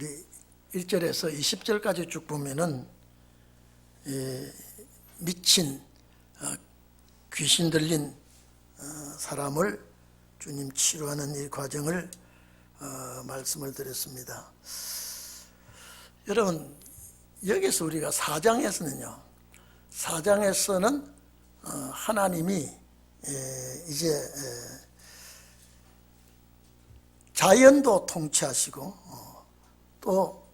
우리 1절에서 20절까지 쭉 보면은 미친 귀신 들린 사람을 주님 치료하는 이 과정을 말씀을 드렸습니다. 여러분, 여기서 우리가 4장에서는요, 4장에서는 하나님이 이제 자연도 통치하시고 또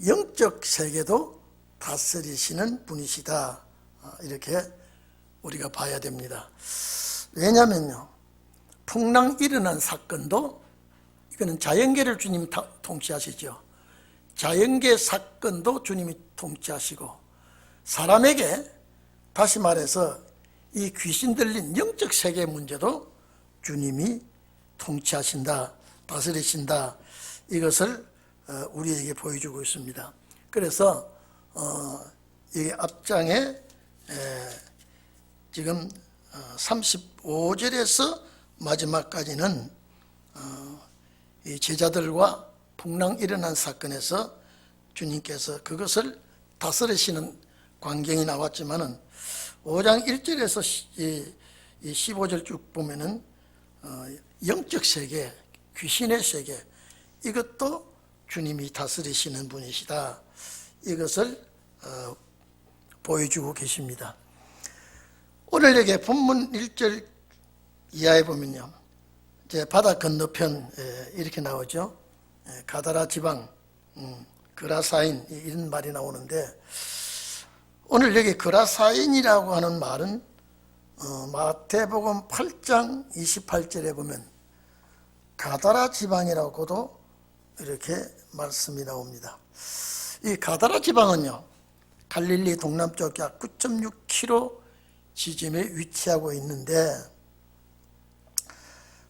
영적 세계도 다스리시는 분이시다, 이렇게 우리가 봐야 됩니다. 왜냐면요, 풍랑 일어난 사건도 이거는 자연계를 주님이 통치하시죠. 자연계 사건도 주님이 통치하시고, 사람에게 다시 말해서 이 귀신 들린 영적 세계 문제도 주님이 통치하신다, 다스리신다, 이것을 우리에게 보여주고 있습니다. 그래서 이 앞장에 지금 35절에서 마지막까지는 이 제자들과 풍랑 일어난 사건에서 주님께서 그것을 다스리시는 광경이 나왔지만은 5장 1절에서 15절 쭉 보면은 영적 세계, 귀신의 세계, 이것도 주님이 다스리시는 분이시다, 이것을 보여주고 계십니다. 오늘 여기 본문 1절 이하에 보면요, 이제 바다 건너편 이렇게 나오죠. 가다라 지방, 그라사인, 이런 말이 나오는데, 오늘 여기 그라사인이라고 하는 말은 마태복음 8장 28절에 보면 가다라 지방이라고도 이렇게 말씀이 나옵니다. 이 가다라 지방은요, 갈릴리 동남쪽 약 9.6km 지점에 위치하고 있는데,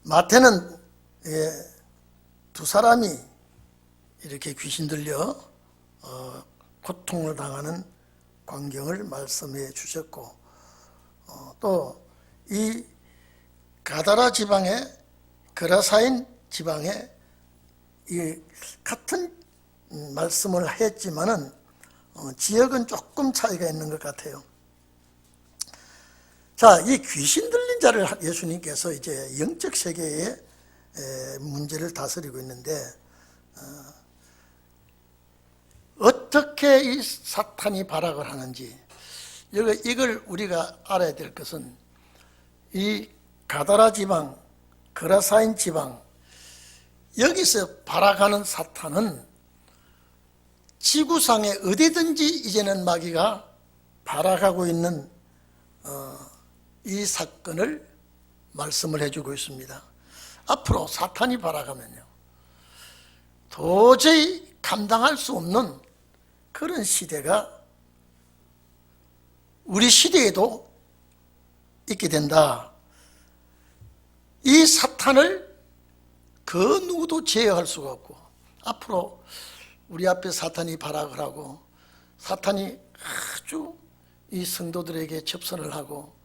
마태는 두 사람이 이렇게 귀신 들려 고통을 당하는 광경을 말씀해 주셨고, 또 이 가다라 지방에, 그라사인 지방에 이 같은 말씀을 했지만은 지역은 조금 차이가 있는 것 같아요. 자, 이 귀신 들린 자를 예수님께서 이제 영적 세계의 문제를 다스리고 있는데, 어떻게 이 사탄이 발악을 하는지, 이걸 우리가 알아야 될 것은, 이 가다라 지방, 그라사인 지방, 여기서 발악하는 사탄은 지구상에 어디든지 이제는 마귀가 발악하고 있는 이 사건을 말씀을 해주고 있습니다. 앞으로 사탄이 발악하면요, 도저히 감당할 수 없는 그런 시대가 우리 시대에도 있게 된다. 이 사탄을 그 누구도 제어할 수가 없고, 앞으로 우리 앞에 사탄이 발악을 하고, 사탄이 아주 이 성도들에게 접선을 하고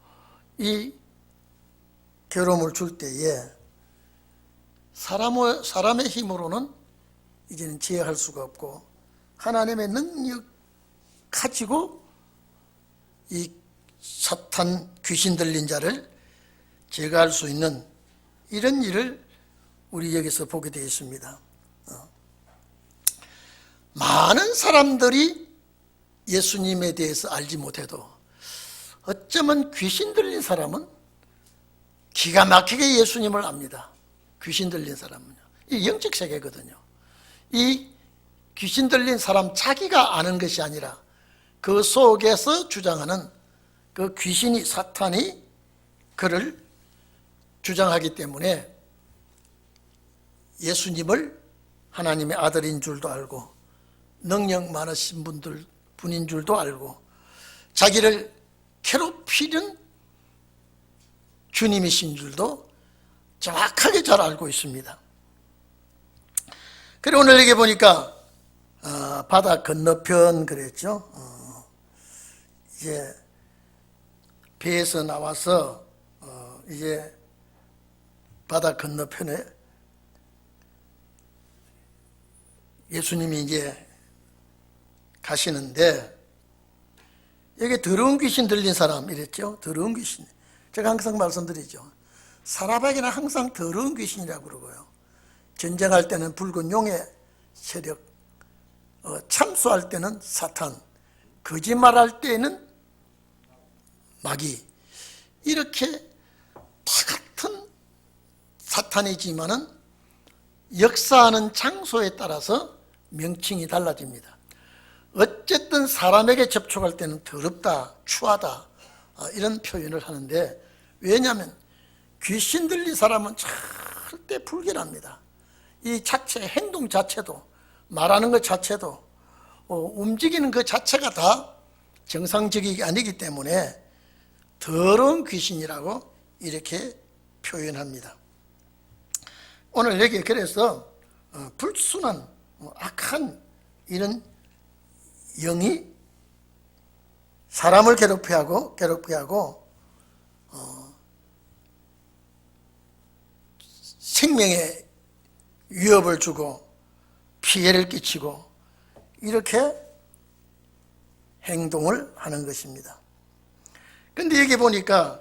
이 괴로움을 줄 때에 사람의 힘으로는 이제는 제어할 수가 없고, 하나님의 능력 가지고 이 사탄 귀신 들린 자를 제거할 수 있는 이런 일을 우리 여기서 보게 되어 있습니다. 많은 사람들이 예수님에 대해서 알지 못해도 어쩌면 귀신 들린 사람은 기가 막히게 예수님을 압니다. 귀신 들린 사람은요, 이 영적 세계거든요. 이 귀신 들린 사람 자기가 아는 것이 아니라 그 속에서 주장하는 그 귀신이, 사탄이 그를 주장하기 때문에 예수님을 하나님의 아들인 줄도 알고, 능력 많으신 분인 줄도 알고, 자기를 괴롭히는 주님이신 줄도 정확하게 잘 알고 있습니다. 그리고 오늘 여기 보니까 바다 건너편 그랬죠. 이제 배에서 나와서 이제 바다 건너편에 예수님이 이제 가시는데, 여기 더러운 귀신 들린 사람 이랬죠. 더러운 귀신. 제가 항상 말씀드리죠. 사람에게는 항상 더러운 귀신이라고 그러고요. 전쟁할 때는 붉은 용의 세력, 참수할 때는 사탄, 거짓말할 때는 마귀. 이렇게 다 같은 사탄이지만은 역사하는 장소에 따라서 명칭이 달라집니다. 어쨌든 사람에게 접촉할 때는 더럽다, 추하다, 이런 표현을 하는데, 왜냐하면 귀신 들린 사람은 절대 불결합니다. 이 자체, 행동 자체도, 말하는 것 자체도, 움직이는 것 자체가 다 정상적이 아니기 때문에 더러운 귀신이라고 이렇게 표현합니다. 오늘 여기 그래서 불순한 악한 이런 영이 사람을 괴롭게 하고 생명에 위협을 주고 피해를 끼치고 이렇게 행동을 하는 것입니다. 그런데 여기 보니까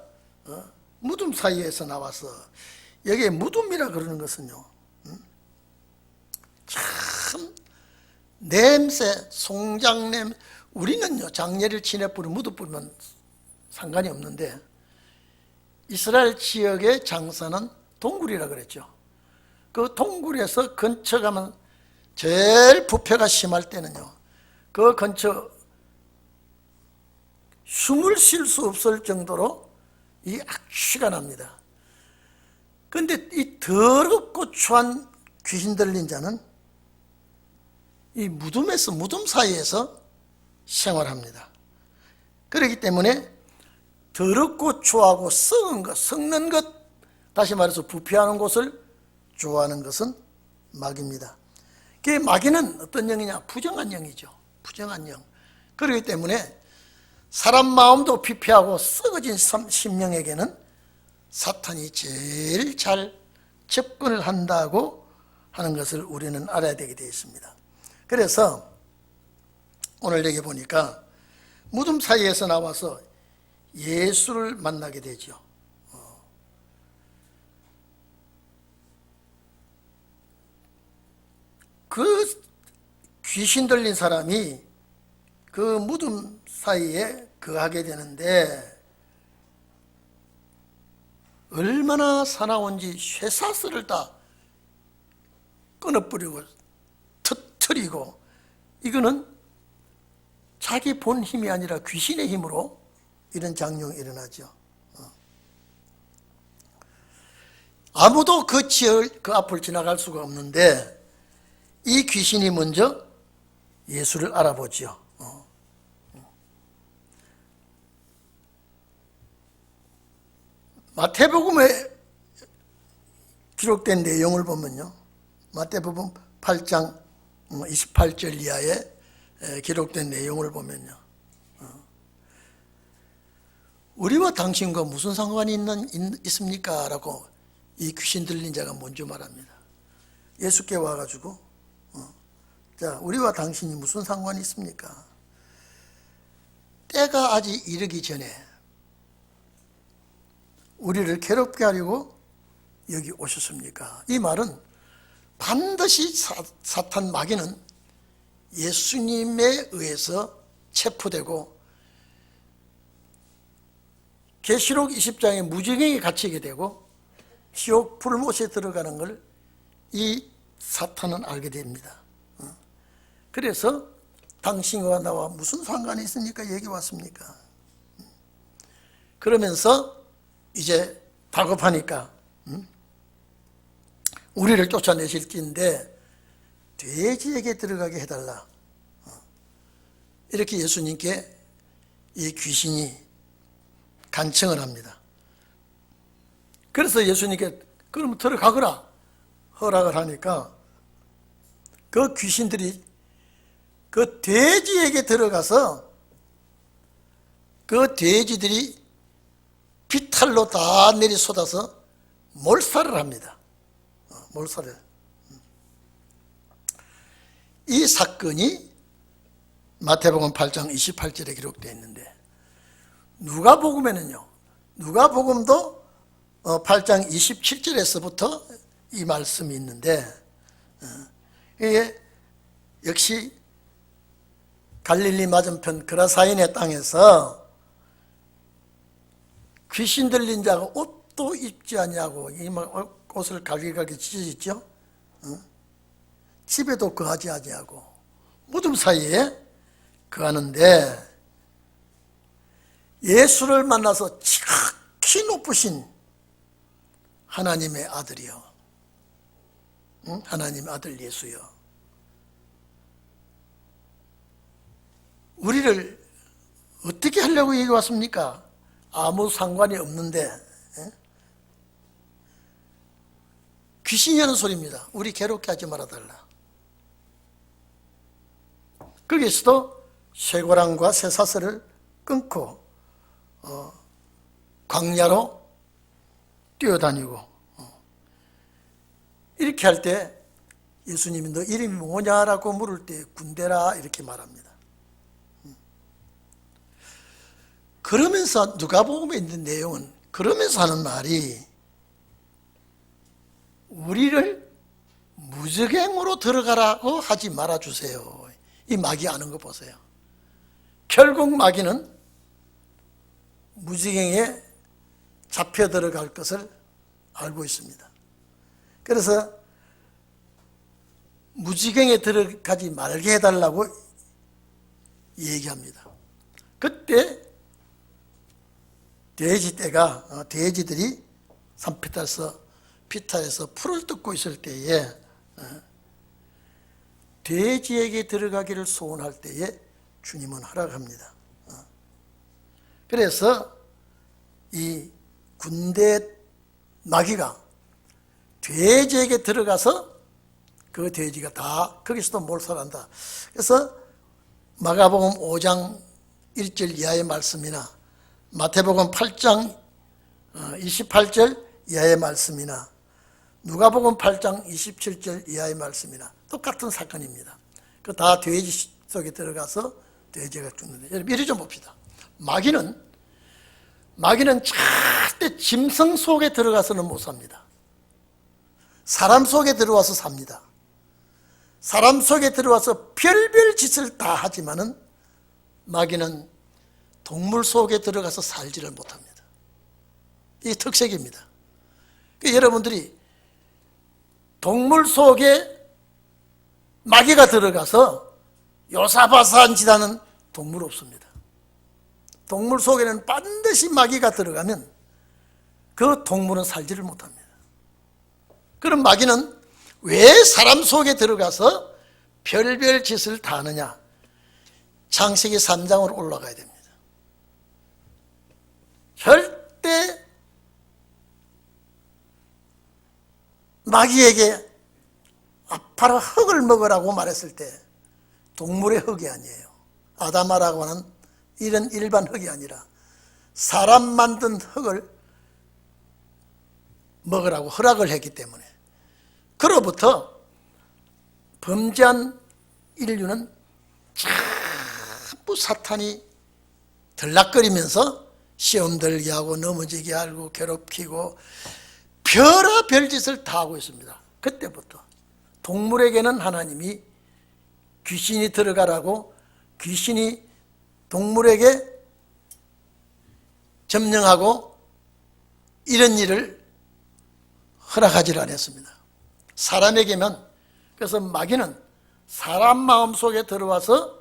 무덤 사이에서 나와서, 여기에 무덤이라 그러는 것은요, 참 냄새, 송장냄, 우리는요 장례를 지내 뿌리면 무덤 뿌리면 상관이 없는데, 이스라엘 지역의 장사는 동굴이라 그랬죠. 그 동굴에서 근처 가면 제일 부패가 심할 때는요, 그 근처 숨을 쉴 수 없을 정도로 이 악취가 납니다. 그런데 이 더럽고 추한 귀신 들린 자는 이 무덤 사이에서 생활합니다. 그렇기 때문에 더럽고 추하고 썩은 것, 썩는 것, 다시 말해서 부패하는 곳을 좋아하는 것은 마귀입니다. 그 마귀는 어떤 영이냐? 부정한 영이죠. 부정한 영. 그렇기 때문에 사람 마음도 피폐하고 썩어진 심령에게는 사탄이 제일 잘 접근을 한다고 하는 것을 우리는 알아야 되게 되어 있습니다. 그래서 오늘 여기 보니까 무덤 사이에서 나와서 예수를 만나게 되죠. 그 귀신 들린 사람이 그 무덤 사이에 거하게 되는데, 얼마나 사나운지 쇠사슬을 다 끊어버리고 터뜨리고, 이거는 자기 본 힘이 아니라 귀신의 힘으로 이런 장면이 일어나죠. 아무도 그 지역, 그 앞을 지나갈 수가 없는데 이 귀신이 먼저 예수를 알아보죠. 마태복음에 기록된 내용을 보면요, 마태복음 8장 28절 이하에 기록된 내용을 보면요, 우리와 당신과 무슨 상관이 있습니까? 라고 이 귀신 들린 자가 먼저 말합니다. 예수께 와가지고 자, 우리와 당신이 무슨 상관이 있습니까? 때가 아직 이르기 전에 우리를 괴롭게 하려고 여기 오셨습니까? 이 말은 반드시 사탄 마귀는 예수님에 의해서 체포되고 계시록 20장에 무지경에 갇히게 되고 지옥 불못에 들어가는 걸 이 사탄은 알게 됩니다. 그래서 당신과 나와 무슨 상관이 있으니까 여기 왔습니까? 그러면서 이제 다급하니까 우리를 쫓아내실 긴데 돼지에게 들어가게 해달라. 이렇게 예수님께 이 귀신이 간청을 합니다. 그래서 예수님께 그럼 들어가거라 허락을 하니까 그 귀신들이 그 돼지에게 들어가서 그 돼지들이 비탈로 다 내리쏟아서 몰살을 합니다. 몰살을. 이 사건이 마태복음 8장 28절에 기록되어 있는데, 누가복음에는요, 누가복음도 8장 27절에서부터 이 말씀이 있는데, 이게 역시 갈릴리 맞은편 그라사인의 땅에서 귀신 들린 자가 옷도 입지 않냐고, 옷을 갈기갈기 찢어졌죠. 집에도 거하지 아니하고 무덤 사이에 거하는데, 예수를 만나서 지극히 높으신 하나님의 아들이요, 하나님의 아들 예수요, 우리를 어떻게 하려고 얘기 왔습니까? 아무 상관이 없는데, 귀신이 하는 소리입니다. 우리 괴롭게 하지 말아달라. 거기서도 쇠고랑과 쇠사슬을 끊고 광야로 뛰어다니고, 이렇게 할 때 예수님이 너 이름이 뭐냐라고 물을 때 군대라 이렇게 말합니다. 그러면서 누가복음에 있는 내용은, 그러면서 하는 말이, 우리를 무적행으로 들어가라고 하지 말아주세요. 이 마귀 아는 거 보세요. 결국 마귀는 무적행에 잡혀 들어갈 것을 알고 있습니다. 그래서 무지경에 들어가지 말게 해달라고 얘기합니다. 그때 돼지들이 산피타에서 풀을 뜯고 있을 때에 돼지에게 들어가기를 소원할 때에 주님은 허락합니다. 그래서 이 군대 마귀가 돼지에게 들어가서 그 돼지가 다 거기서도 몰살한다. 그래서 마가복음 5장 1절 이하의 말씀이나 마태복음 8장 28절 이하의 말씀이나 누가복음 8장 27절 이하의 말씀이나 똑같은 사건입니다. 그 다 돼지 속에 들어가서 돼지가 죽는데, 여러분 이리 좀 봅시다. 마귀는 절대 짐승 속에 들어가서는 못 삽니다. 사람 속에 들어와서 삽니다. 사람 속에 들어와서 별별 짓을 다 하지만은 마귀는 동물 속에 들어가서 살지를 못합니다. 이게 특색입니다. 여러분들이 동물 속에 마귀가 들어가서 요사바사한 짓 하는 동물 없습니다. 동물 속에는 반드시 마귀가 들어가면 그 동물은 살지를 못합니다. 그럼 마귀는 왜 사람 속에 들어가서 별별 짓을 다 하느냐? 창세기 3장으로 올라가야 됩니다. 절대 마귀에게 아파라 흙을 먹으라고 말했을 때 동물의 흙이 아니에요. 아담아라고 하는 이런 일반 흙이 아니라 사람 만든 흙을 먹으라고 허락을 했기 때문에, 그로부터 범죄한 인류는 전부 사탄이 들락거리면서 시험 들게 하고 넘어지게 하고 괴롭히고 별의별 짓을 다 하고 있습니다. 그때부터 동물에게는 하나님이 귀신이 들어가라고, 귀신이 동물에게 점령하고 이런 일을 허락하지 않았습니다. 사람에게만. 그래서 마귀는 사람 마음속에 들어와서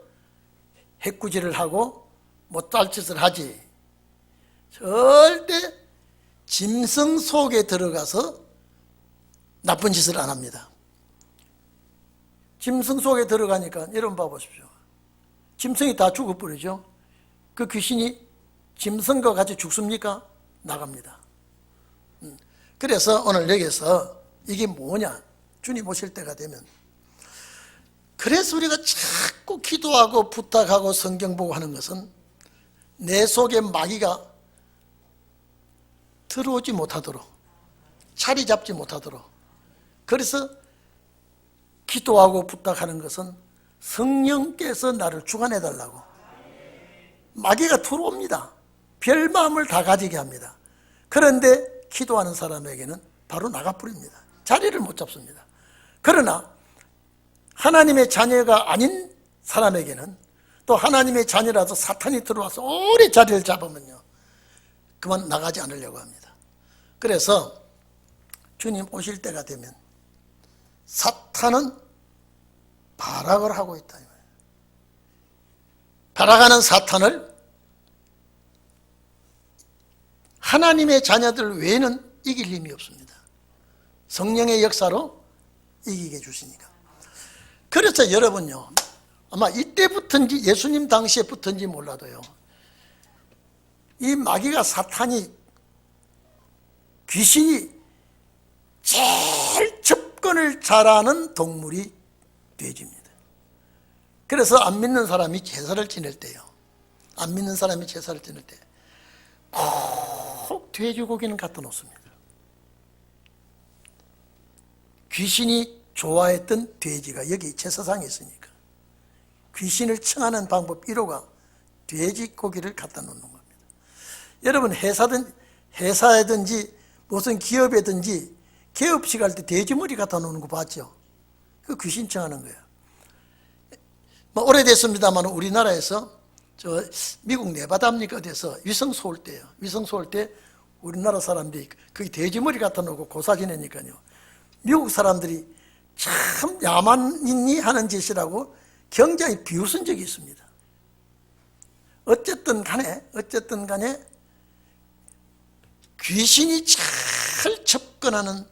해꾸지를 하고 못할 짓을 하지, 절대 짐승 속에 들어가서 나쁜 짓을 안 합니다. 짐승 속에 들어가니까 여러분 봐보십시오. 짐승이 다 죽어버리죠. 그 귀신이 짐승과 같이 죽습니까? 나갑니다. 그래서 오늘 여기서 이게 뭐냐, 주님 오실 때가 되면, 그래서 우리가 자꾸 기도하고 부탁하고 성경 보고 하는 것은 내 속에 마귀가 들어오지 못하도록, 자리 잡지 못하도록. 그래서 기도하고 부탁하는 것은 성령께서 나를 주관해달라고. 마귀가 들어옵니다. 별 마음을 다 가지게 합니다. 그런데 기도하는 사람에게는 바로 나가버립니다. 자리를 못 잡습니다. 그러나 하나님의 자녀가 아닌 사람에게는, 또 하나님의 자녀라도 사탄이 들어와서 오래 자리를 잡으면요, 그만 나가지 않으려고 합니다. 그래서 주님 오실 때가 되면 사탄은 발악을 하고 있다. 발악하는 사탄을 하나님의 자녀들 외에는 이길 힘이 없습니다. 성령의 역사로 이기게 해주시니까. 그래서 여러분요, 아마 이때부터인지 예수님 당시에부터인지 몰라도요, 이 마귀가, 사탄이, 귀신이 제일 접근을 잘하는 동물이 돼지입니다. 그래서 안 믿는 사람이 제사를 지낼 때요, 안 믿는 사람이 제사를 지낼 때 꼭 돼지고기는 갖다 놓습니다. 귀신이 좋아했던 돼지가 여기 제사상에 있으니까 귀신을 청하는 방법 1호가 돼지고기를 갖다 놓는 겁니다. 여러분, 회사든지 무슨 기업이든지 개업식 할 때 돼지머리 갖다 놓는 거 봤죠? 그 귀신 청하는 거예요. 뭐 오래됐습니다만 우리나라에서 미국 네바다입니까 어디서 위성소 올 때요, 위성소 올 때 우리나라 사람들이 거기 돼지머리 갖다 놓고 고사 지내니까요, 미국 사람들이 참 야만인이 하는 짓이라고 굉장히 비웃은 적이 있습니다. 어쨌든 간에 귀신이 잘 접근하는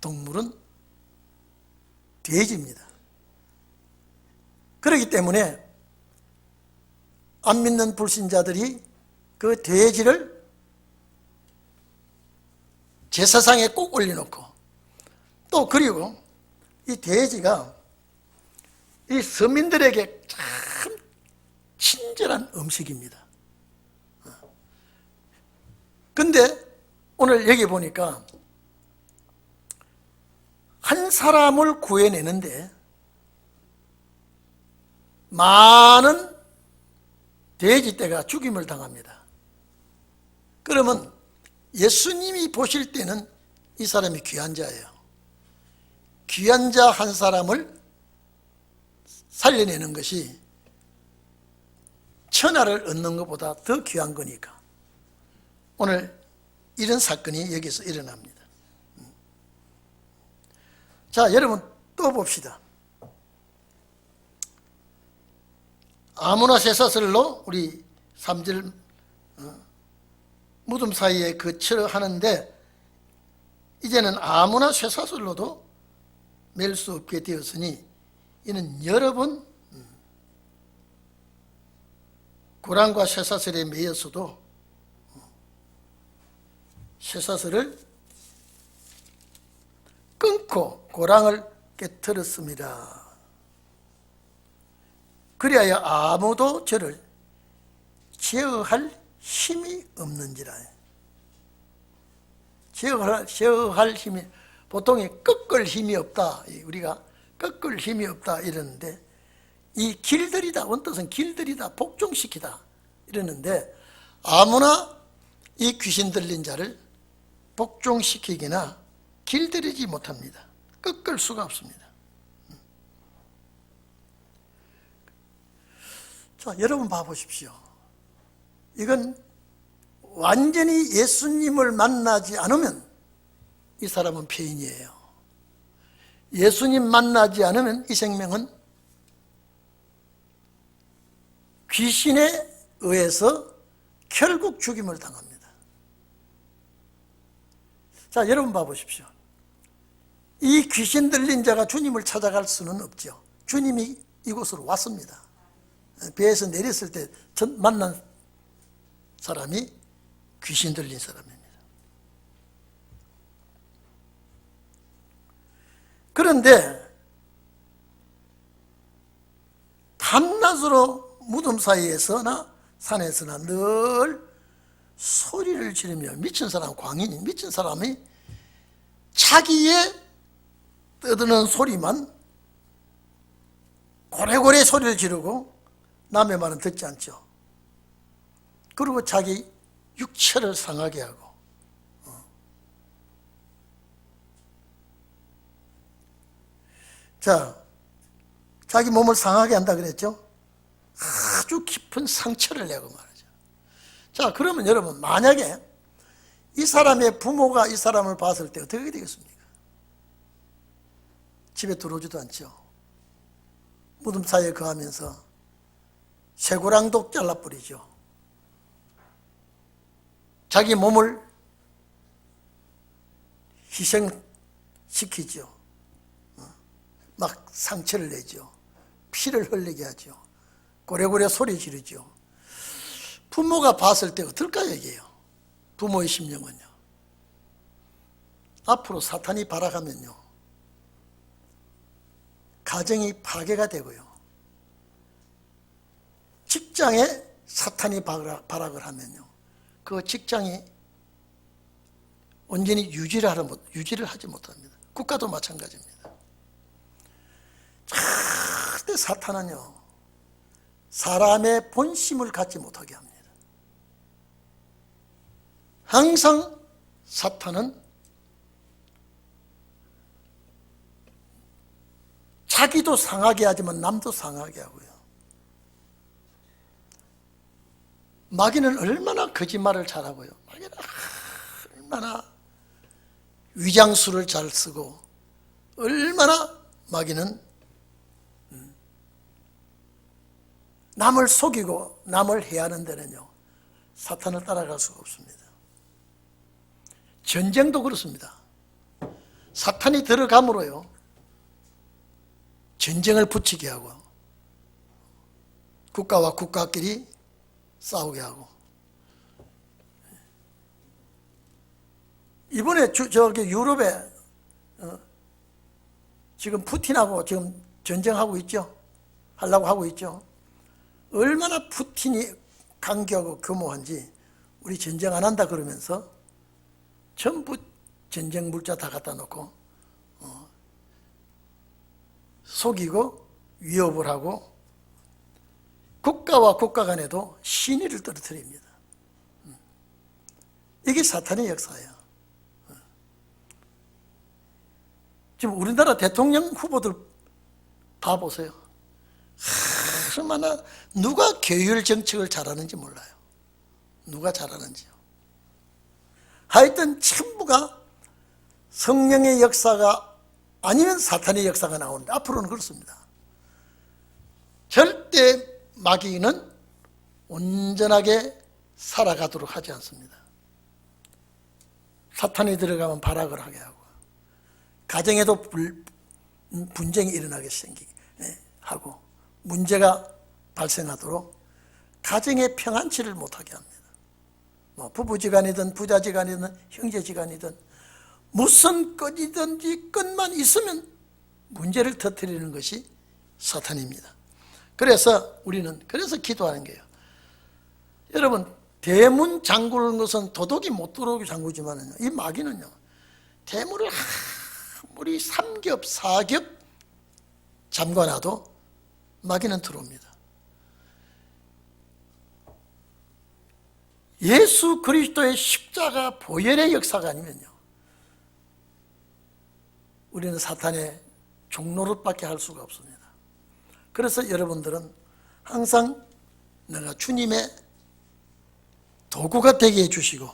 동물은 돼지입니다. 그렇기 때문에 안 믿는 불신자들이 그 돼지를 제사상에 꼭 올려놓고, 또 그리고 이 돼지가 이 서민들에게 참 친절한 음식입니다. 근데 오늘 여기 보니까 한 사람을 구해내는데 많은 돼지떼가 죽임을 당합니다. 그러면 예수님이 보실 때는 이 사람이 귀한 자예요. 귀한 자 한 사람을 살려내는 것이 천하를 얻는 것보다 더 귀한 거니까 오늘 이런 사건이 여기서 일어납니다. 자, 여러분 또 봅시다. 아무나 쇠사슬로 우리 3절 무덤 사이에 거쳐 하는데, 이제는 아무나 쇠사슬로도 맬 수 없게 되었으니 이는 여러 번 고랑과 쇠사슬에 매였어도 쇠사슬을 끊고 고랑을 깨뜨렸습니다. 그리하여 아무도 저를 제어할 힘이 없는지라. 제어할 힘이, 보통에 꺾을 힘이 없다, 우리가 꺾을 힘이 없다 이러는데, 이 길들이다, 원뜻은 길들이다, 복종시키다 이러는데, 아무나 이 귀신 들린 자를 복종시키기나 길들이지 못합니다. 꺾을 수가 없습니다. 자, 여러분 봐보십시오. 이건 완전히 예수님을 만나지 않으면 이 사람은 폐인이에요. 예수님 만나지 않으면 이 생명은 귀신에 의해서 결국 죽임을 당합니다. 자, 여러분 봐보십시오. 이 귀신 들린 자가 주님을 찾아갈 수는 없죠. 주님이 이곳으로 왔습니다. 배에서 내렸을 때 전 만난 사람이 귀신 들린 사람입니다. 그런데 밤낮으로 무덤 사이에서나 산에서나 늘 소리를 지르며, 미친 사람, 광인이 미친 사람이 자기의 떠드는 소리만 고래고래 소리를 지르고 남의 말은 듣지 않죠. 그리고 자기 육체를 상하게 하고, 자, 자기 몸을 상하게 한다 그랬죠. 아주 깊은 상처를 내고 말이죠. 자, 그러면 여러분, 만약에 이 사람의 부모가 이 사람을 봤을 때 어떻게 되겠습니까? 집에 들어오지도 않죠. 무덤 사이에 거하면서 쇠고랑도 잘라버리죠. 자기 몸을 희생시키죠. 막 상처를 내죠. 피를 흘리게 하죠. 고래고래 소리 지르죠. 부모가 봤을 때 어떨까요, 이게요? 부모의 심령은요. 앞으로 사탄이 발악하면요, 가정이 파괴가 되고요, 직장에 사탄이 발악을 하면요, 그 직장이 온전히 유지를 하지 못합니다. 국가도 마찬가지입니다. 절대 사탄은요, 사람의 본심을 갖지 못하게 합니다. 항상 사탄은 자기도 상하게 하지만 남도 상하게 하고요, 마귀는 얼마나 거짓말을 잘하고요, 마귀는 얼마나 위장술을 잘 쓰고, 얼마나 마귀는 남을 속이고 남을 해하는 데는요, 사탄을 따라갈 수가 없습니다. 전쟁도 그렇습니다. 사탄이 들어감으로요, 전쟁을 붙이게 하고, 국가와 국가끼리 싸우게 하고. 이번에 저기 유럽에 지금 푸틴하고 지금 전쟁하고 있죠. 하려고 하고 있죠. 얼마나 푸틴이 강경하고 교모한지, 우리 전쟁 안 한다 그러면서 전부 전쟁 물자 다 갖다 놓고 속이고 위협을 하고, 국가와 국가 간에도 신의를 떨어뜨립니다. 이게 사탄의 역사예요. 지금 우리나라 대통령 후보들 봐보세요. 얼마나 누가 계율 정책을 잘하는지 몰라요. 누가 잘하는지요. 하여튼 전부가 성령의 역사가 아니면 사탄의 역사가 나오는데, 앞으로는 그렇습니다. 절대 마귀는 온전하게 살아가도록 하지 않습니다. 사탄이 들어가면 발악을 하게 하고, 가정에도 분쟁이 일어나게 생기게 하고, 문제가 발생하도록 가정의 평안치를 못하게 합니다. 뭐 부부지간이든 부자지간이든 형제지간이든 무슨 건이든지 건만 있으면 문제를 터뜨리는 것이 사탄입니다. 그래서 우리는 기도하는 거예요. 여러분, 대문 잠그는 것은 도둑이 못 들어오게 잠그지만은요, 이 마귀는요, 대문을 아무리 3겹 4겹 잠궈놔도 마귀는 들어옵니다. 예수 그리스도의 십자가 보혈의 역사가 아니면요, 우리는 사탄의 종노릇밖에 할 수가 없습니다. 그래서 여러분들은 항상 내가 주님의 도구가 되게 해주시고,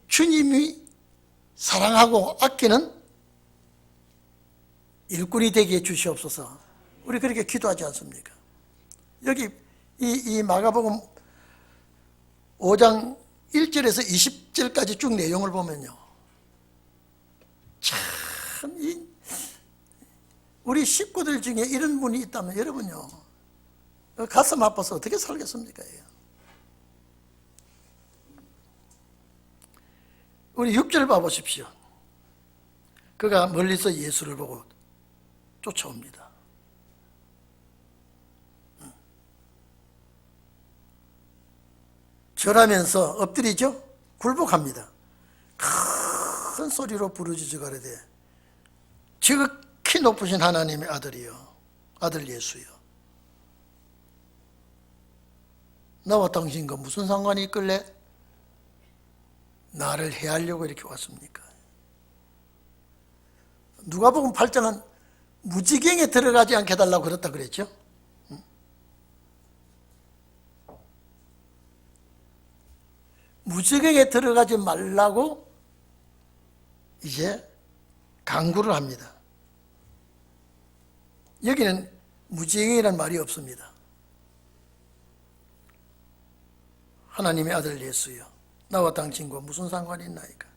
주님이 사랑하고 아끼는 일꾼이 되게 해주시옵소서. 우리 그렇게 기도하지 않습니까? 여기 이 마가복음 5장 1절에서 20절까지 쭉 내용을 보면요, 참 우리 식구들 중에 이런 분이 있다면 여러분요, 가슴 아파서 어떻게 살겠습니까? 우리 6절 봐보십시오. 그가 멀리서 예수를 보고 쫓아옵니다. 절하면서 엎드리죠? 굴복합니다. 큰 소리로 부르짖어 가로되 지극히 높으신 하나님의 아들이여 아들 예수여, 나와 당신과 무슨 상관이 있길래 나를 해하려고 이렇게 왔습니까? 누가복음 8장은 무지경에 들어가지 않게 해달라고 그랬다 그랬죠? 무지경에 들어가지 말라고 이제 강구를 합니다. 여기는 무지경이라는 말이 없습니다. 하나님의 아들 예수여, 나와 당신과 무슨 상관이 있나이까?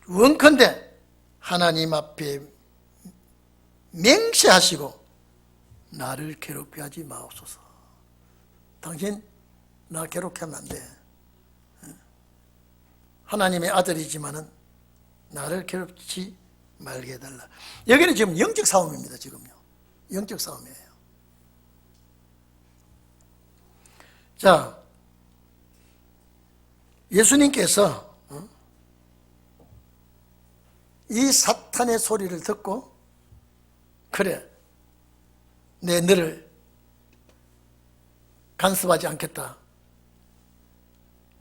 원컨대 하나님 앞에 맹세하시고 나를 괴롭게 하지 마옵소서. 당신 나 괴롭게 하면 안 돼. 하나님의 아들이지만은 나를 괴롭히지 말게 해달라. 여기는 지금 영적 싸움입니다. 지금요, 영적 싸움이에요. 자, 예수님께서 이 사탄의 소리를 듣고, 그래, 내 너를 간섭하지 않겠다,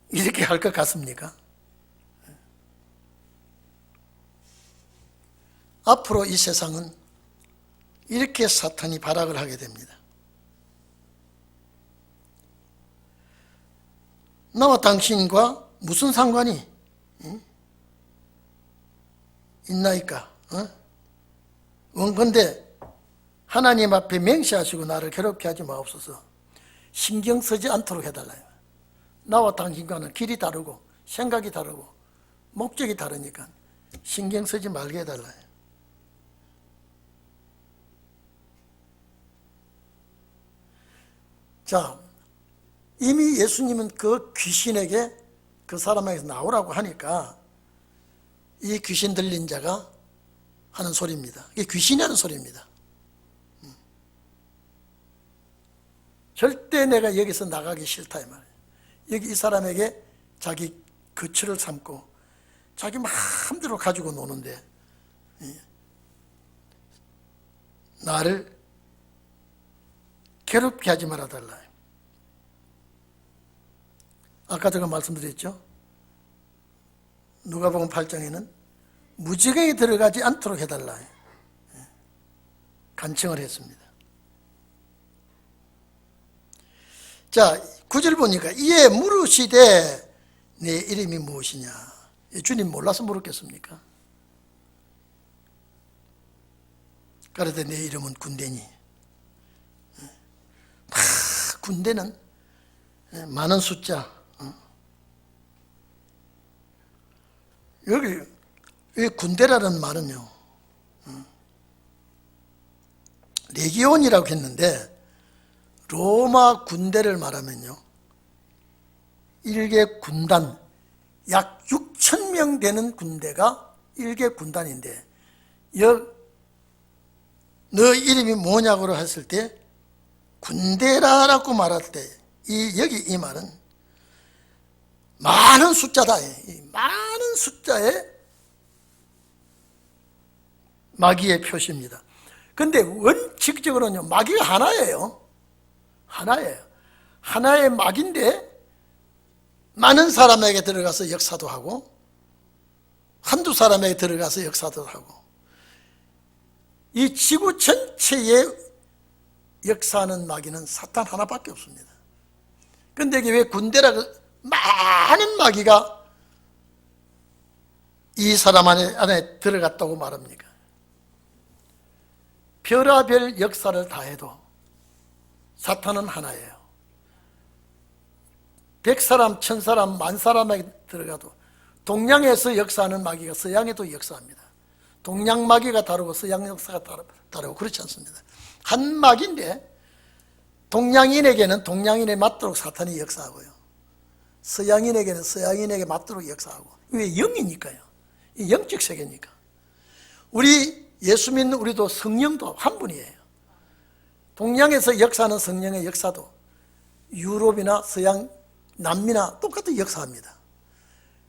이렇게 할 것 같습니까? 앞으로 이 세상은 이렇게 사탄이 발악을 하게 됩니다. 나와 당신과 무슨 상관이 있나이까? 원컨대 하나님 앞에 맹세하시고 나를 괴롭게 하지 마옵소서. 신경 쓰지 않도록 해달라요. 나와 당신과는 길이 다르고 생각이 다르고 목적이 다르니까 신경 쓰지 말게 해달라요. 자, 이미 예수님은 그 귀신에게 그 사람에게서 나오라고 하니까 이 귀신 들린 자가 하는 소리입니다. 이게 귀신이 하는 소리입니다. 절대 내가 여기서 나가기 싫다 이 말이에요. 여기 이 사람에게 자기 거처를 삼고 자기 마음대로 가지고 노는데 나를 괴롭게 하지 말아달라. 아까 제가 말씀드렸죠. 누가복음 8장에는 무지경에 들어가지 않도록 해달라 간청을 했습니다. 자, 9절 보니까 이에 물으시되 내 이름이 무엇이냐? 주님 몰라서 물었겠습니까? 그런데 내 이름은 군대니. 군대는 많은 숫자. 여기 이 군대라는 말은요, 레기온이라고 했는데 로마 군대를 말하면요, 일개 군단, 약 6,000명 되는 군대가 일개 군단인데, 너 이름이 뭐냐고 했을 때 군대라고 말할 때 여기 이 말은 많은 숫자다. 많은 숫자의 마귀의 표시입니다. 근데 원칙적으로는요, 마귀가 하나예요. 하나예요. 하나의 마귀인데 많은 사람에게 들어가서 역사도 하고 한두 사람에게 들어가서 역사도 하고 이 지구 전체에 역사하는 마귀는 사탄 하나밖에 없습니다. 근데 이게 왜 군대라고 많은 마귀가 이 사람 안에 들어갔다고 말합니까? 별하별 역사를 다 해도 사탄은 하나예요. 100사람, 1000사람, 10,000사람에게 들어가도 동양에서 역사하는 마귀가 서양에도 역사합니다. 동양 마귀가 다르고 서양 역사가 다르고 그렇지 않습니다. 한 마귀인데 동양인에게는 동양인에 맞도록 사탄이 역사하고요, 서양인에게는 서양인에게 맞도록 역사하고. 왜? 영이니까요. 영적 세계니까. 우리 예수 믿는 우리도 성령도 한 분이에요. 동양에서 역사하는 성령의 역사도 유럽이나 서양, 남미나 똑같이 역사합니다.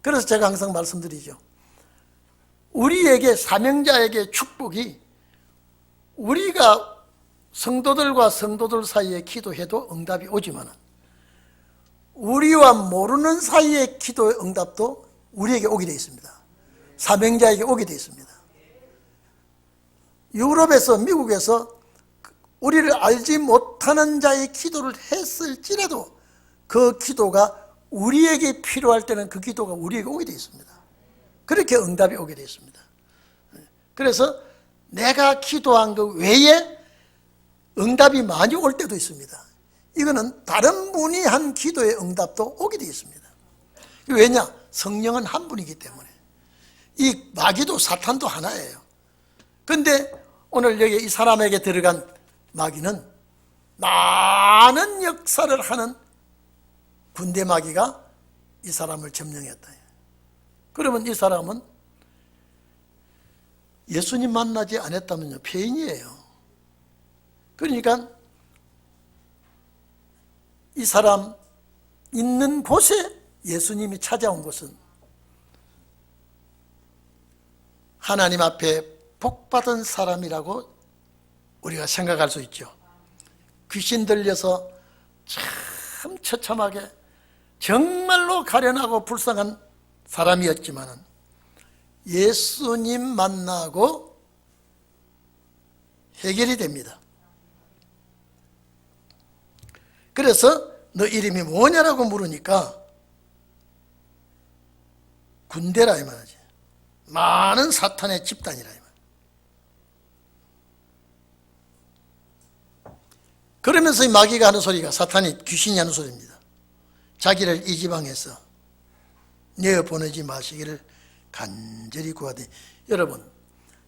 그래서 제가 항상 말씀드리죠. 우리에게 사명자에게 축복이 우리가 성도들과 성도들 사이에 기도해도 응답이 오지만 우리와 모르는 사이의 기도의 응답도 우리에게 오게 되어 있습니다. 사명자에게 오게 되어 있습니다. 유럽에서 미국에서 우리를 알지 못하는 자의 기도를 했을지라도 그 기도가 우리에게 필요할 때는 그 기도가 우리에게 오게 되어 있습니다. 그렇게 응답이 오게 되어 있습니다. 그래서 내가 기도한 그 외에 응답이 많이 올 때도 있습니다. 이거는 다른 분이 한 기도의 응답도 오게 되어 있습니다. 왜냐? 성령은 한 분이기 때문에. 이 마귀도 사탄도 하나예요. 근데 오늘 여기 이 사람에게 들어간 마귀는 많은 역사를 하는 군대 마귀가 이 사람을 점령했다. 그러면 이 사람은 예수님 만나지 않았다면요, 폐인이에요. 그러니까 이 사람 있는 곳에 예수님이 찾아온 것은 하나님 앞에 복받은 사람이라고 우리가 생각할 수 있죠. 귀신 들려서 참 처참하게 정말로 가련하고 불쌍한 사람이었지만 예수님 만나고 해결이 됩니다. 그래서 너 이름이 뭐냐라고 물으니까 군대라 이 말이지. 많은 사탄의 집단이라 이 말. 그러면서 이 마귀가 하는 소리가, 사탄이, 귀신이 하는 소리입니다. 자기를 이 지방에서 내어보내지 마시기를 간절히 구하되. 여러분,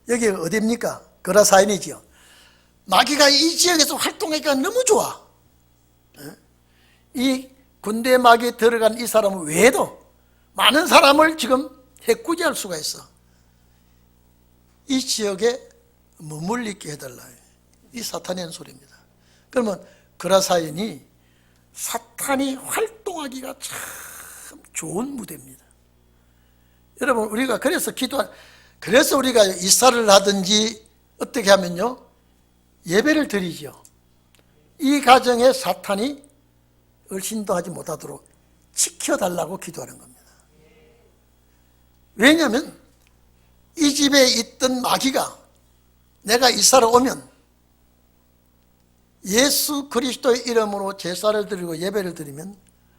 여기가 어디입니까? 거라사인이지요. 마귀가 이 지역에서 활동하기가 너무 좋아. 이 군대 마귀에 들어간 이 사람 외에도 많은 사람을 지금 해코지할 수가 있어. 이 지역에 머물리게 해달라. 이 사탄이 하는 소리입니다. 그러면 거라사인이 사탄이 활동하기가 참 좋은 무대입니다. 여러분, 우리가 그래서 우리가 이사를 하든지 어떻게 하면요, 예배를 드리죠. 이 가정에 사탄이 얼씬도 하지 못하도록 지켜달라고 기도하는 겁니다. 왜냐하면 이 집에 있던 마귀가 내가 이사를 오면 예수 그리스도의 이름으로 제사를 드리고 예배를 드리면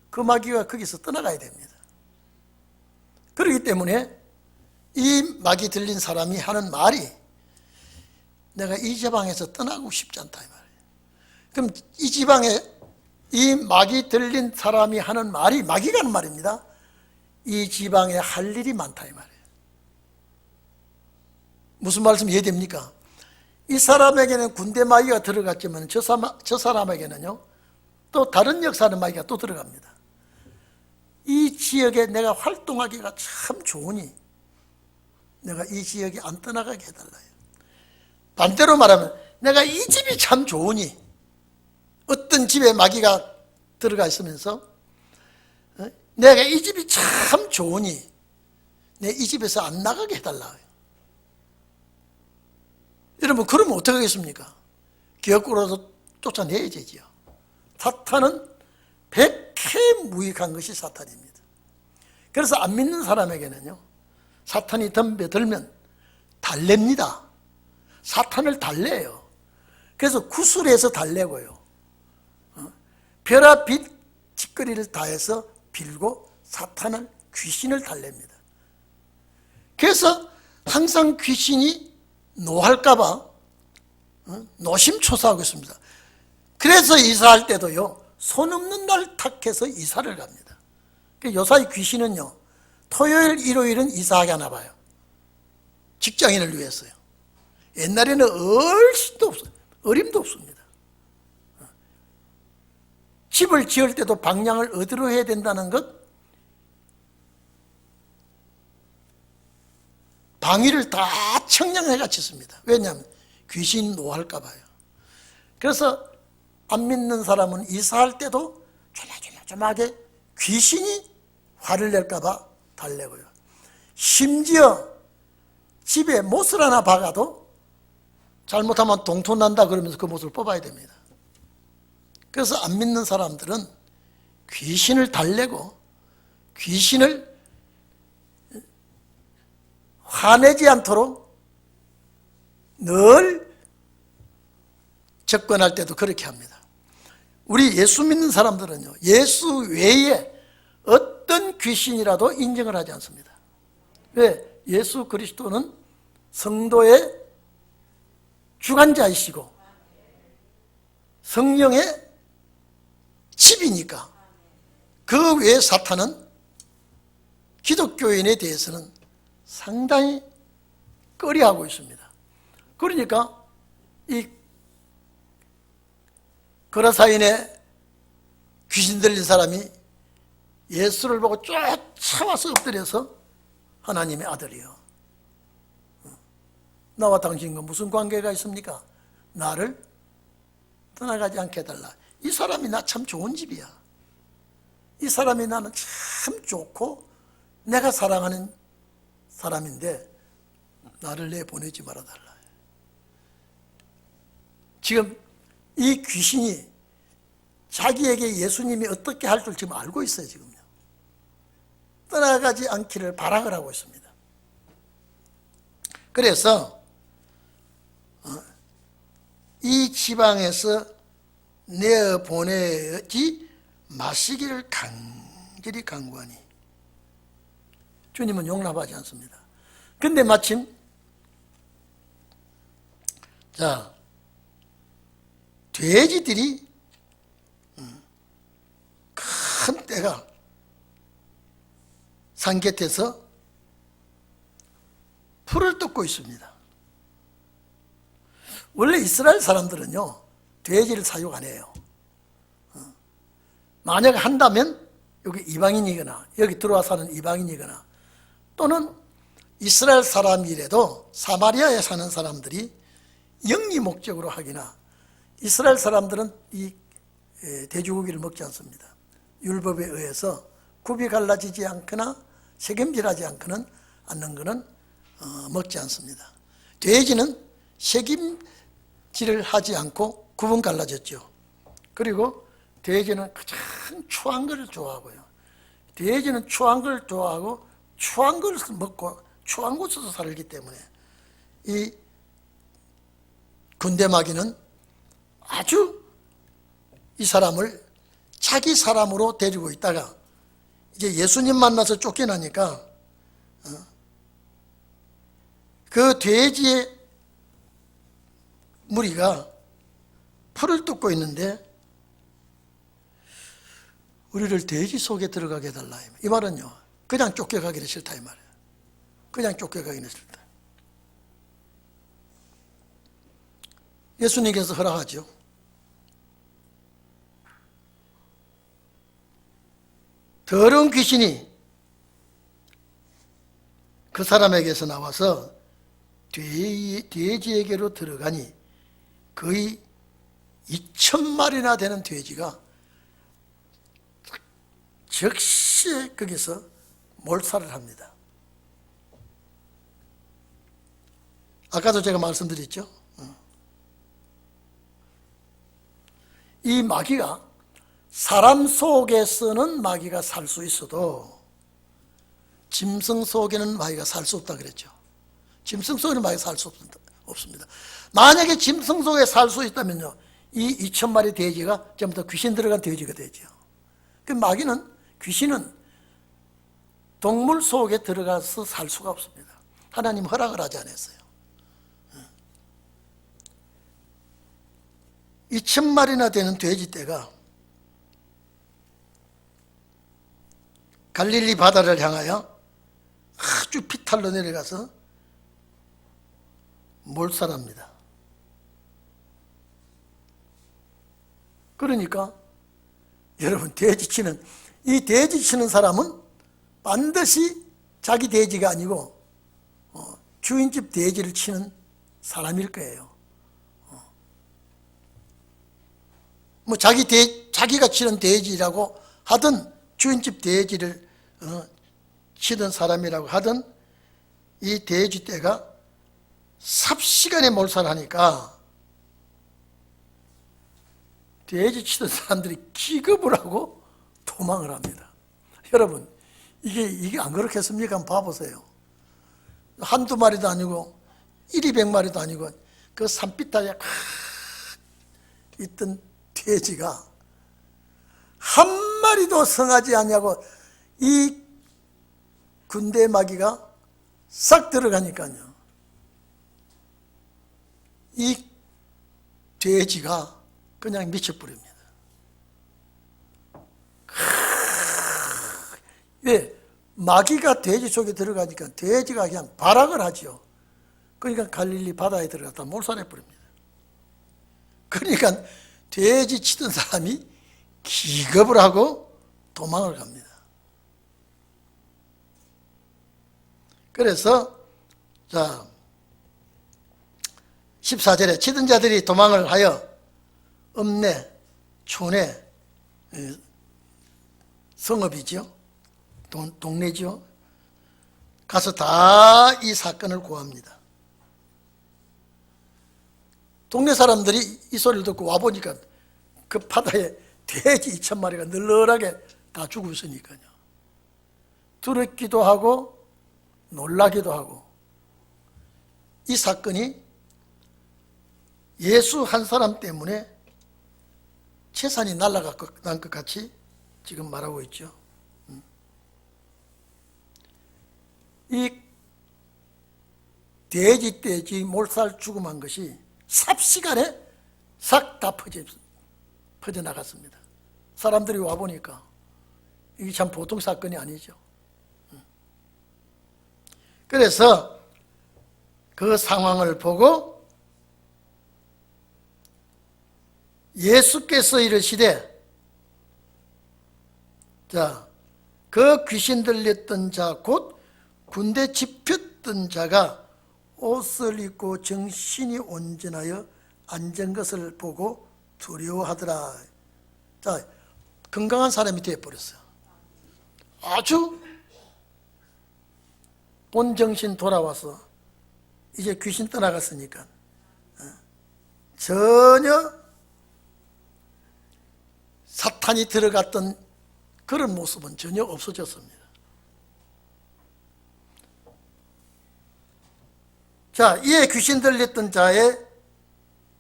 그 마귀가 거기서 떠나가야 됩니다. 그렇기 때문에 이 마귀 들린 사람이 하는 말이 내가 이 지방에서 떠나고 싶지 않다 이 말이에요. 그럼 이 지방에 이 마귀 들린 사람이 하는 말이, 마귀가 하는 말입니다. 이 지방에 할 일이 많다 이 말이에요. 무슨 말씀 이해됩니까? 이 사람에게는 군대 마귀가 들어갔지만 저 사람에게는요 또 다른 역사하는 마귀가 또 들어갑니다. 이 지역에 내가 활동하기가 참 좋으니 내가 이 지역에 안 떠나가게 해달라요. 반대로 말하면 내가 이 집이 참 좋으니, 어떤 집에 마귀가 들어가 있으면서 내가 이 집이 참 좋으니 내 이 집에서 안 나가게 해달라요. 여러분, 그러면 어떻게 하겠습니까? 기어꾸라도 쫓아내야 되지요. 사탄은 백해무익한 것이 사탄입니다. 그래서 안 믿는 사람에게는요, 사탄이 덤벼들면 달랩니다. 사탄을 달래요. 그래서 구슬해서 달래고요, 벼라 빛 짓거리를 다해서 빌고 사탄을, 귀신을 달랩니다. 그래서 항상 귀신이 노할까봐 노심초사하고 있습니다. 그래서 이사할 때도요, 손 없는 날 탁해서 이사를 갑니다. 요사이 귀신은요, 토요일, 일요일은 이사하게 하나 봐요. 직장인을 위해서요. 옛날에는 얼씬도 없어요. 어림도 없습니다. 집을 지을 때도 방향을 어디로 해야 된다는 것, 방위를 다 청량해가 짓습니다. 왜냐하면 귀신 노할까 봐요. 그래서 안 믿는 사람은 이사할 때도 조마조마하게 귀신이 화를 낼까 봐 달래고요. 심지어 집에 못을 하나 박아도 잘못하면 동토 난다 그러면서 그 못을 뽑아야 됩니다. 그래서 안 믿는 사람들은 귀신을 달래고 귀신을 화내지 않도록 늘 접근할 때도 그렇게 합니다. 우리 예수 믿는 사람들은요, 예수 외에 어떤 귀신이라도 인정을 하지 않습니다. 왜? 예수 그리스도는 성도의 주관자이시고 성령의 집이니까 그 외에 사탄은 기독교인에 대해서는 상당히 꺼려하고 있습니다. 그러니까 이 거라사인에 귀신 들린 사람이 예수를 보고 쫓아와서 엎드려서 하나님의 아들이요, 나와 당신과 무슨 관계가 있습니까? 나를 떠나가지 않게 해달라. 이 사람이 나 참 좋은 집이야. 이 사람이 나는 참 좋고 내가 사랑하는 사람인데 나를 내보내지 말아달라. 지금 이 귀신이 자기에게 예수님이 어떻게 할 줄 지금 알고 있어요. 지금요. 떠나가지 않기를 발악을 하고 있습니다. 그래서 이 지방에서 내보내지 마시기를 간절히 간구하니, 주님은 용납하지 않습니다. 근데 마침 돼지들이 큰 떼가 산 곁에서 풀을 뜯고 있습니다. 원래 이스라엘 사람들은요, 돼지를 사육 안 해요. 만약에 한다면 여기 이방인이거나 여기 들어와 사는 이방인이거나 또는 이스라엘 사람이라도 사마리아에 사는 사람들이 영리 목적으로 하기나, 이스라엘 사람들은 이 돼지고기를 먹지 않습니다. 율법에 의해서 굽이 갈라지지 않거나 색임질하지 않거나 않는 것은 먹지 않습니다. 돼지는 색임질을 하지 않고 구분 갈라졌죠. 그리고 돼지는 가장 추한 걸 좋아하고요. 돼지는 추한 걸 좋아하고 추한 걸 먹고 추한 곳에서 살기 때문에 이 군대마귀는 아주 이 사람을 자기 사람으로 데리고 있다가 이제 예수님 만나서 쫓겨나니까 그 돼지의 무리가 풀을 뜯고 있는데 우리를 돼지 속에 들어가게 해달라. 이 말은요, 그냥 쫓겨가기는 싫다 이 말이에요. 그냥 쫓겨가기는 싫다. 예수님께서 허락하죠. 더러운 귀신이 그 사람에게서 나와서 돼지에게로 들어가니 거의 2,000마리나 되는 돼지가 즉시 거기서 몰살을 합니다. 아까도 제가 말씀드렸죠. 이 마귀가 사람 속에서는 마귀가 살 수 있어도 짐승 속에는 마귀가 살 수 없다 그랬죠. 짐승 속에는 마귀가 살 수 없습니다. 만약에 짐승 속에 살 수 있다면요, 이 2,000마리 돼지가 전부 다 귀신 들어간 돼지가 되죠. 그 마귀는, 귀신은 동물 속에 들어가서 살 수가 없습니다. 하나님 허락을 하지 않았어요. 2,000마리나 되는 돼지떼가 갈릴리 바다를 향하여 아주 피탈로 내려가서 몰살합니다. 그러니까 여러분, 이 돼지 치는 사람은 반드시 자기 돼지가 아니고 주인집 돼지를 치는 사람일 거예요. 뭐 자기가 치는 돼지라고 하든 주인집 돼지를 치던 사람이라고 하든 이 돼지떼가 삽시간에 몰살하니까 돼지 치던 사람들이 기겁을 하고 도망을 합니다. 여러분, 이게 안 그렇겠습니까? 한번 봐보세요. 한두 마리도 아니고 200마리도 아니고 그 산비탈에 있던 돼지가 한 마리도 성하지 않냐고 이 군대 마귀가 싹 들어가니까요. 이 돼지가 그냥 미쳐버립니다. 왜? 마귀가 돼지 속에 들어가니까 돼지가 그냥 발악을 하죠. 그러니까 갈릴리 바다에 들어갔다 몰살해버립니다. 그러니까 돼지 치던 사람이 기겁을 하고 도망을 갑니다. 그래서 자 14절에 치던 자들이 도망을 하여 읍내, 촌에, 성읍이죠. 동네죠. 가서 다 이 사건을 고합니다. 동네 사람들이 이 소리를 듣고 와보니까 그 바다에 돼지 2,000마리가 널널하게 다 죽어 있으니까요. 두렵기도 하고 놀라기도 하고, 이 사건이 예수 한 사람 때문에 재산이 날아간 것 같이 지금 말하고 있죠. 이 돼지 몰살 죽음한 것이 삽시간에 싹 다 퍼져나갔습니다. 사람들이 와보니까 이게 참 보통 사건이 아니죠. 그래서 그 상황을 보고 예수께서 이르시되, 자, 그 귀신 들렸던 자 곧 군대 집혔던 자가 옷을 입고 정신이 온전하여 앉은 것을 보고 두려워하더라. 자, 건강한 사람이 되어버렸어요. 아주 본정신 돌아와서 이제 귀신 떠나갔으니까 전혀 사탄이 들어갔던 그런 모습은 전혀 없어졌습니다. 자, 이에 귀신 들렸던 자의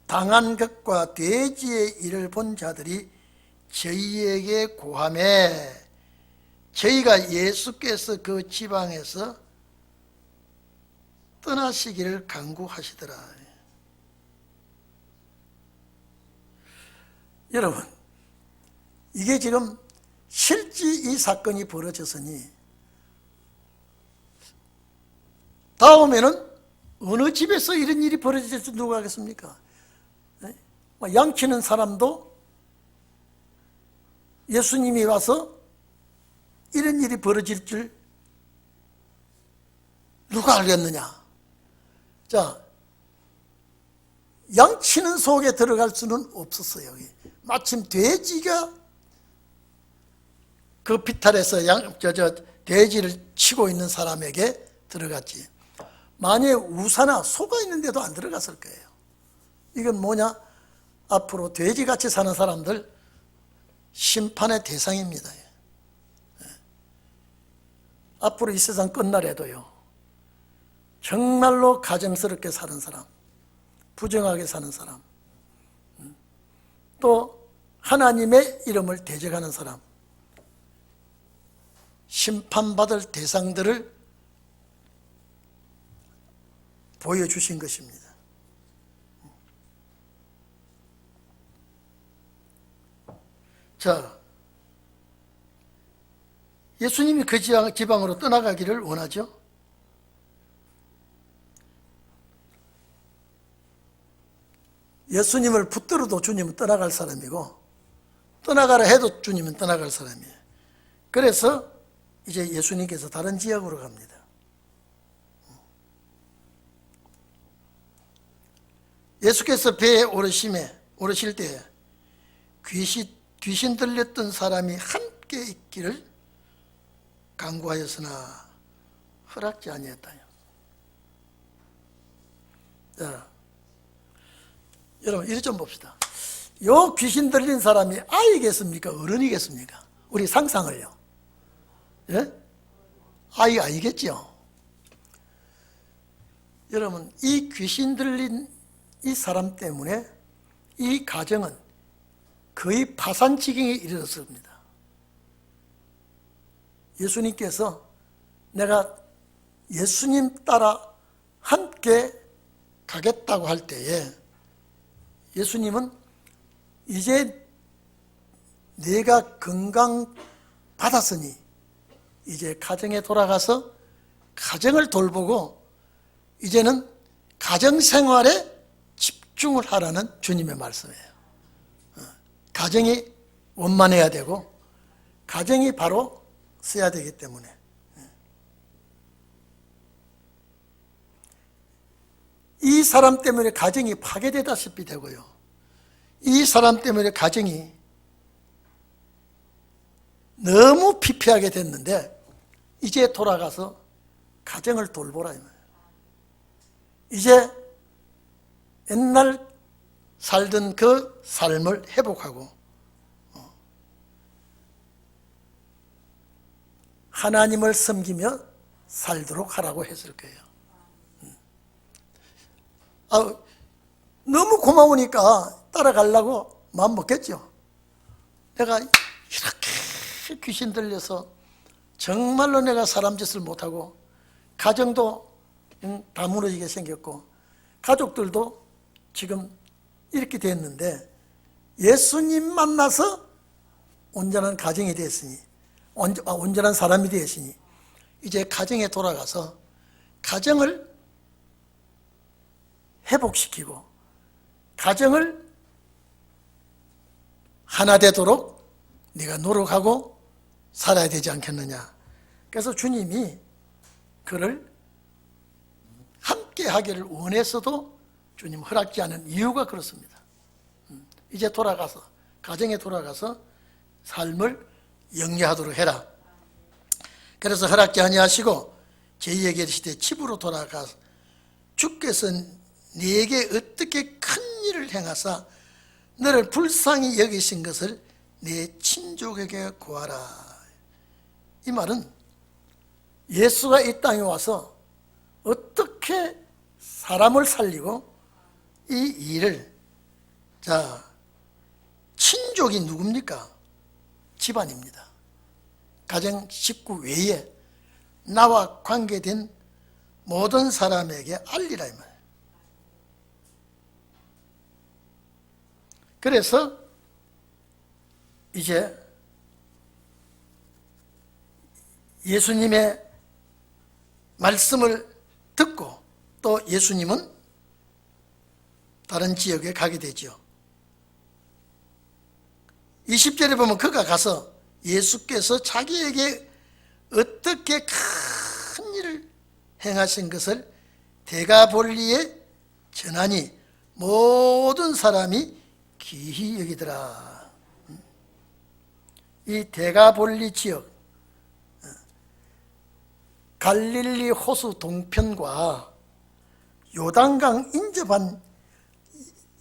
당한 것과 돼지의 일을 본 자들이 저희에게 고하매 저희가 예수께서 그 지방에서 떠나시기를 간구하시더라. 여러분, 이게 지금 실제 이 사건이 벌어졌으니 다음에는 어느 집에서 이런 일이 벌어질지 누가 하겠습니까? 양치는 사람도 예수님이 와서 이런 일이 벌어질 줄 누가 알겠느냐? 자, 양치는 속에 들어갈 수는 없었어요. 마침 돼지가 그 비탈에서 돼지를 치고 있는 사람에게 들어갔지. 만약에 우사나 소가 있는데도 안 들어갔을 거예요. 이건 뭐냐? 앞으로 돼지같이 사는 사람들 심판의 대상입니다. 앞으로 이 세상 끝날에도요, 정말로 가정스럽게 사는 사람, 부정하게 사는 사람, 또 하나님의 이름을 대적하는 사람, 심판받을 대상들을 보여주신 것입니다. 자, 예수님이 그 지방으로 떠나가기를 원하죠. 예수님을 붙들어도 주님은 떠나갈 사람이고 떠나가라 해도 주님은 떠나갈 사람이에요. 그래서 이제 예수님께서 다른 지역으로 갑니다. 예수께서 배에 오르실 때 귀신 들렸던 사람이 함께 있기를 간구하였으나 허락지 아니했다. 자, 여러분 이리 좀 봅시다. 요 귀신 들린 사람이 아이겠습니까? 어른이겠습니까? 우리 상상을요. 예? 아이겠죠. 여러분 이 귀신 들린 이 사람 때문에 이 가정은 거의 파산 지경에 이르렀습니다. 예수님께서 내가 예수님 따라 함께 가겠다고 할 때에 예수님은 이제 내가 건강 받았으니 이제 가정에 돌아가서 가정을 돌보고 이제는 가정생활에 집중을 하라는 주님의 말씀이에요. 가정이 원만해야 되고 가정이 바로 서야 되기 때문에 이 사람 때문에 가정이 파괴되다시피 되고요. 이 사람 때문에 가정이 너무 피폐하게 됐는데 이제 돌아가서 가정을 돌보라 이 말이에요. 이제 옛날 살던 그 삶을 회복하고 하나님을 섬기며 살도록 하라고 했을 거예요. 너무 고마우니까 따라가려고 마음 먹겠죠. 내가 이렇게 귀신 들려서 정말로 내가 사람 짓을 못하고 가정도 다 무너지게 생겼고 가족들도 지금 이렇게 됐는데 예수님 만나서 온전한 가정이 됐으니 온전한 사람이 되었으니 이제 가정에 돌아가서 가정을 회복시키고 가정을 하나 되도록 네가 노력하고 살아야 되지 않겠느냐. 그래서 주님이 그를 함께 하기를 원해서도 주님 허락지 않은 이유가 그렇습니다. 이제 돌아가서 가정에 돌아가서 삶을 영위하도록 해라. 그래서 허락지 아니하시고 저희에게 이르시되 집으로 돌아가서 주께서 네게 어떻게 큰 일을 행하사 너를 불쌍히 여기신 것을 네 친족에게 구하라. 이 말은 예수가 이 땅에 와서 어떻게 사람을 살리고 이 일을, 자, 친족이 누굽니까? 집안입니다. 가정 식구 외에 나와 관계된 모든 사람에게 알리라 이 말이에요. 그래서 이제 예수님의 말씀을 듣고 또 예수님은 다른 지역에 가게 되죠. 20절에 보면 그가 가서 예수께서 자기에게 어떻게 큰 일을 행하신 것을 데가볼리에 전하니 모든 사람이 기히 여기더라. 이 데가볼리 지역, 갈릴리 호수 동편과 요단강 인접한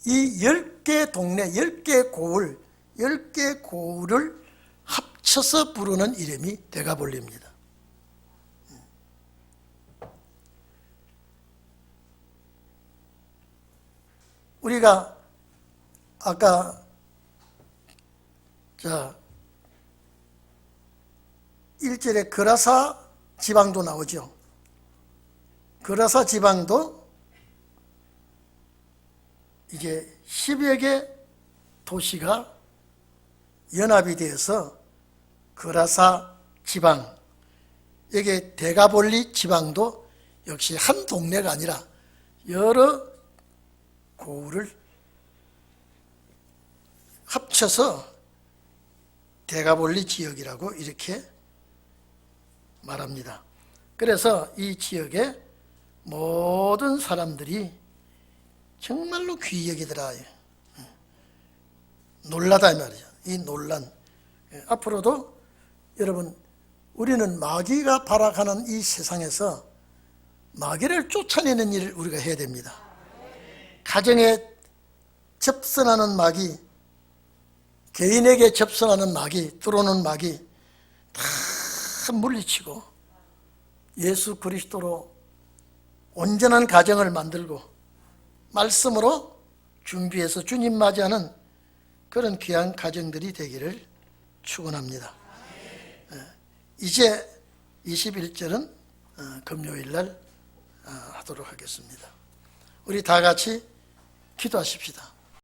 이 10개 동네, 10개 고을, 10개 고을을 합쳐서 부르는 이름이 데가볼리입니다. 우리가 아까 1절에 그라사 지방도 나오죠. 그라사 지방도 이제 10여 개 도시가 연합이 되어서 그라사 지방, 여기 데가볼리 지방도 역시 한 동네가 아니라 여러 고을을 합쳐서 데가볼리 지역이라고 이렇게 말합니다. 그래서 이 지역의 모든 사람들이 정말로 귀히 여기더라. 놀라다 이 말이죠. 이 논란. 앞으로도 여러분, 우리는 마귀가 발악하는 이 세상에서 마귀를 쫓아내는 일을 우리가 해야 됩니다. 가정에 접선하는 마귀, 개인에게 접선하는 마귀, 들어오는 마귀 다 물리치고 예수 그리스도로 온전한 가정을 만들고 말씀으로 준비해서 주님 맞이하는 그런 귀한 가정들이 되기를 축원합니다. 이제 21절은 금요일 날 하도록 하겠습니다. 우리 다 같이 기도하십시다.